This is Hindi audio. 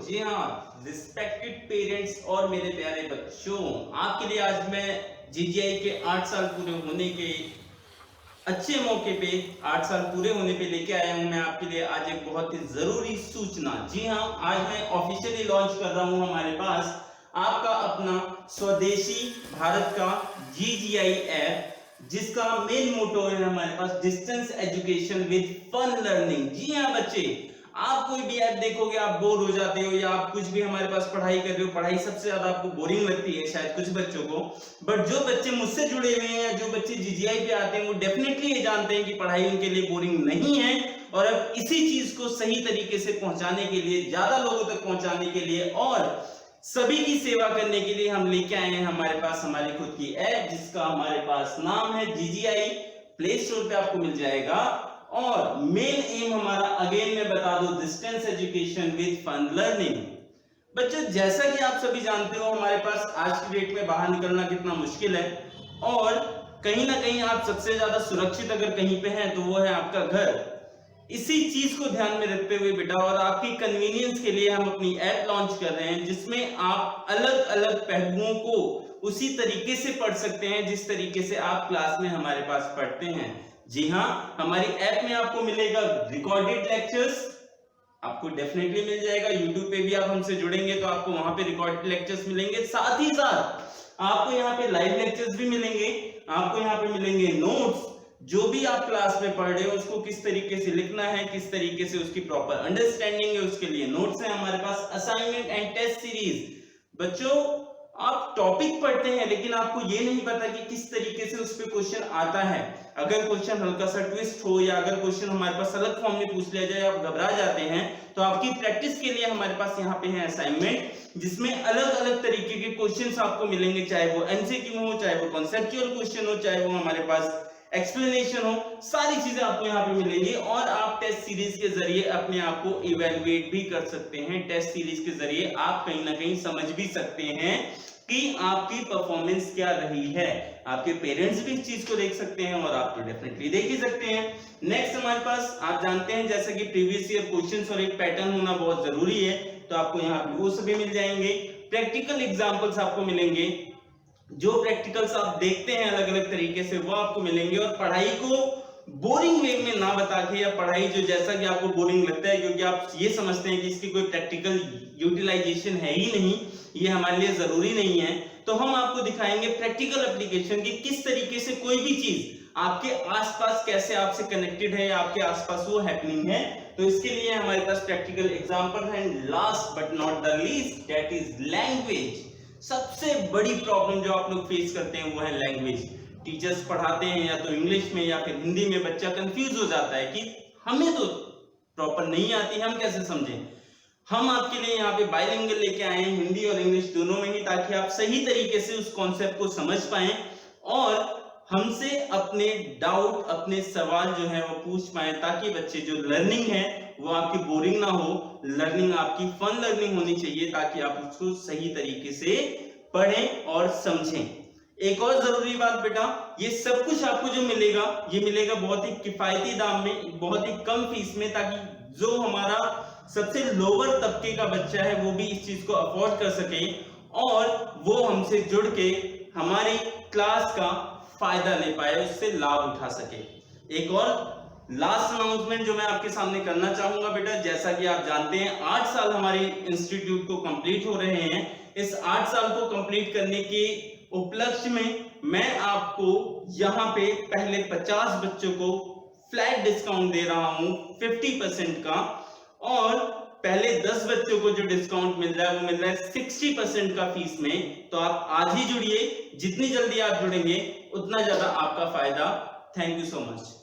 जी हाँ, रिस्पेक्टेड पेरेंट्स और मेरे प्यारे बच्चों, आपके लिए आज मैं जीजीआई के 8 साल पूरे होने के अच्छे मौके पे 8 साल पूरे होने पे लेके आया हूं मैं आपके लिए आज एक बहुत ही जरूरी सूचना। जी हाँ, आज मैं ऑफिशियली लॉन्च कर रहा हूं हमारे पास आपका अपना स्वदेशी भारत का जीजीआई ऐप, जिसका मेन मोटो है हमारे पास distance education with fun learning. जी हाँ बच्चे, आप कोई भी ऐप देखोगे आप बोर हो जाते हो, या आप कुछ भी हमारे पास पढ़ाई कर रहे हो, पढ़ाई सबसे ज्यादा आपको बोरिंग लगती है शायद कुछ बच्चों को। बट जो बच्चे मुझसे जुड़े हुए हैं या जो बच्चे जीजीआई पे आते हैं वो डेफिनेटली ये जानते हैं कि पढ़ाई उनके लिए बोरिंग नहीं है। और अब इसी चीज को सही तरीके से पहुंचाने के लिए, ज्यादा लोगों तक पहुंचाने के लिए और सभी की सेवा करने के लिए हम लेके आए हैं हमारे पास हमारी खुद की ऐप, जिसका हमारे पास नाम है जीजीआई। प्ले स्टोर पे आपको मिल जाएगा। और मेन एम हमारा अगेन मैं बता दूं, distance education with fun learning. बच्चों, जैसा कि आप सभी जानते हो हमारे पास आज की डेट में बाहर निकलना कितना मुश्किल है, और कहीं ना कहीं आप सबसे ज्यादा सुरक्षित अगर कहीं पे हैं तो वो है आपका घर। इसी चीज को ध्यान में रखते हुए बेटा और आपकी कन्वीनियंस के लिए हम अपनी ऐप लॉन्च कर रहे हैं, जिसमें आप अलग अलग पहलुओं को उसी तरीके से पढ़ सकते हैं जिस तरीके से आप क्लास में हमारे पास पढ़ते हैं। जी हाँ, हमारी ऐप में आपको मिलेगा रिकॉर्डेड लेक्चर्स, आपको डेफिनेटली मिल जाएगा। यूट्यूब पे भी आप हमसे जुड़ेंगे तो आपको वहां पे रिकॉर्डेड लेक्चर्स मिलेंगे, साथ ही साथ आपको यहाँ पे लाइव लेक्चर्स भी मिलेंगे। आपको यहाँ पे मिलेंगे नोट्स, जो भी आप क्लास में पढ़ रहे हो उसको किस तरीके से लिखना है, किस तरीके से उसकी प्रॉपर अंडरस्टैंडिंग है, उसके लिए नोट्स है हमारे पास। Assignment and test series. बच्चों, आप टॉपिक पढ़ते हैं लेकिन आपको ये नहीं पता कि किस तरीके से उस पे क्वेश्चन आता है। अगर क्वेश्चन हल्का सा ट्विस्ट हो या अगर क्वेश्चन हमारे पास अलग फॉर्म में पूछ लिया जाए, आप घबरा जाते हैं, तो आपकी प्रैक्टिस के लिए हमारे पास यहाँ पे है असाइनमेंट, जिसमें अलग अलग तरीके के क्वेश्चंस आपको मिलेंगे, चाहे वो एमसीक्यू हो, चाहे वो कॉन्सेप्चुअल क्वेश्चन हो, चाहे वो हमारे पास एक्सप्लेनेशन हो, सारी चीजें आपको यहाँ पे मिलेंगी। और आप टेस्ट सीरीज के जरिए अपने आप को इवेलुएट भी कर सकते हैं। टेस्ट सीरीज के जरिए आप कहीं ना कहीं समझ भी सकते हैं कि आपकी परफॉर्मेंस क्या रही है। आपके पेरेंट्स भी इस चीज को देख सकते हैं और आप तो डेफिनेटली देख ही सकते हैं। नेक्स्ट हमारे पास आप जानते हैं जैसे कि प्रीवियस ईयर क्वेश्चंस और एक पैटर्न होना बहुत जरूरी है, तो आपको यहाँ पे वो सभी मिल जाएंगे। प्रैक्टिकल एग्जांपल्स आपको मिलेंगे, जो प्रैक्टिकल्स आप देखते हैं अलग अलग तरीके से वो आपको मिलेंगे। और पढ़ाई को बोरिंग वे में ना बता के, या पढ़ाई जो जैसा कि आपको बोरिंग लगता है क्योंकि आप ये समझते हैं कि इसकी कोई प्रैक्टिकल यूटिलाइजेशन है ही नहीं, ये हमारे लिए जरूरी नहीं है, तो हम आपको दिखाएंगे प्रैक्टिकल एप्लीकेशन की किस तरीके से कोई भी चीज आपके आसपास कैसे आपसे कनेक्टेड है या आपके आसपास वो हैपनिंग है। तो इसके लिए हमारे पास प्रैक्टिकल एग्जांपल है। Last but not the least, that is language. सबसे बड़ी प्रॉब्लम जो आप लोग फेस करते हैं वो है लैंग्वेज। टीचर्स पढ़ाते हैं या तो इंग्लिश में या फिर हिंदी में, बच्चा कंफ्यूज हो जाता है कि हमें तो प्रॉपर नहीं आती, हम कैसे समझें। हम आपके लिए यहाँ पे बाइलिंगुअल लेके आए हैं, हिंदी और इंग्लिश दोनों में ही, ताकि आप सही तरीके से उस कॉन्सेप्ट को समझ पाएं और हमसे अपने डाउट, अपने सवाल जो है वो पूछ पाएं, ताकि बच्चे जो लर्निंग है वो आपकी बोरिंग ना हो, लर्निंग आपकी फन लर्निंग होनी चाहिए, ताकि आप उसको सही तरीके से पढ़ें और समझें। एक और जरूरी बात बेटा, ये सब कुछ आपको जो मिलेगा ये मिलेगा बहुत ही किफायती दाम में, बहुत ही कम फीस में, ताकि जो हमारा सबसे लोअर तबके का बच्चा है वो भी इस चीज को अफोर्ड कर सके और वो हमसे जुड़ के हमारी क्लास का फायदा ले पाए, उससे लाभ उठा सके। एक और लास्ट अनाउंसमेंट जो मैं आपके सामने करना चाहूंगा बेटा, जैसा कि आप जानते हैं 8 साल हमारे इंस्टीट्यूट को कंप्लीट हो रहे हैं। इस 8 साल को कंप्लीट करने के उपलक्ष्य में मैं आपको यहाँ पे पहले 50 बच्चों को फ्लैट डिस्काउंट दे रहा हूं 50% का, और पहले 10 बच्चों को जो डिस्काउंट मिल रहा है वो मिल रहा है 60% का फीस में। तो आप आज ही जुड़िए, जितनी जल्दी आप जुड़ेंगे उतना ज्यादा आपका फायदा। Thank you so much.